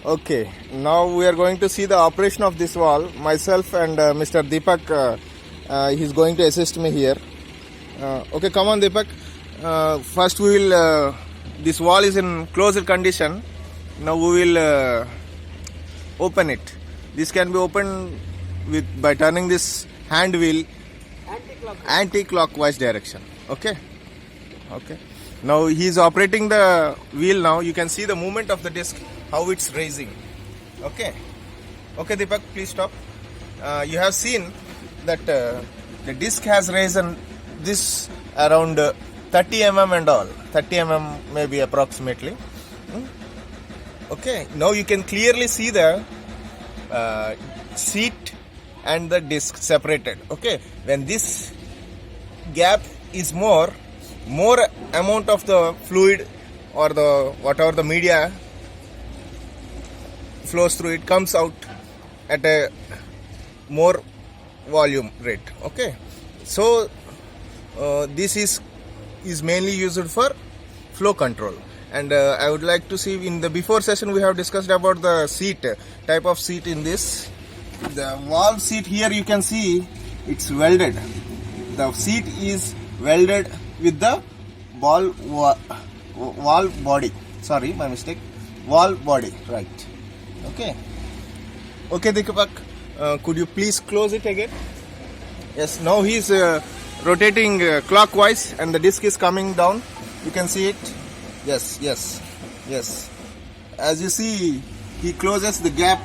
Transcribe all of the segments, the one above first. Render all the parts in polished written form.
Okay, now we are going to see the operation of this valve. Myself and Mr. Deepak, he's going to assist me here. Okay, come on Deepak. First we will, this valve is in closed condition. Now we will open it. This can be opened by turning this hand wheel anti-clockwise direction. Okay. Now he is operating the wheel. Now you can see the movement of the disc, how it's raising. Okay Deepak, please stop. You have seen that the disc has risen this around 30 mm and all, 30 mm maybe approximately. Okay, now you can clearly see the seat and the disc separated. Okay, when this gap is more amount of the fluid or the whatever the media flows through, it comes out at a more volume rate. Okay, so this is mainly used for flow control. And I would like to see, in the before session we have discussed about the seat, type of seat in this. The valve seat here you can see it's welded. The seat is welded with the valve body. Sorry, my mistake. Valve body, right. Okay, Deepak, could you please close it again? Yes, now he is rotating clockwise and the disc is coming down. You can see it. Yes. As you see, he closes the gap.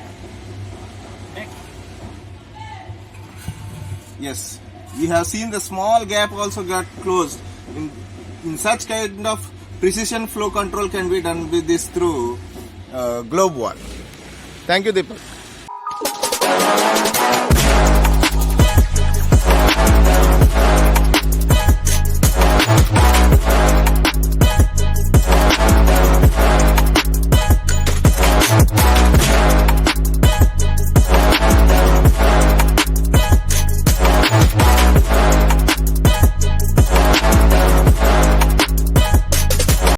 Yes, we have seen the small gap also got closed. In such kind of precision flow control can be done with this through globe valve. Thank you, Deepak.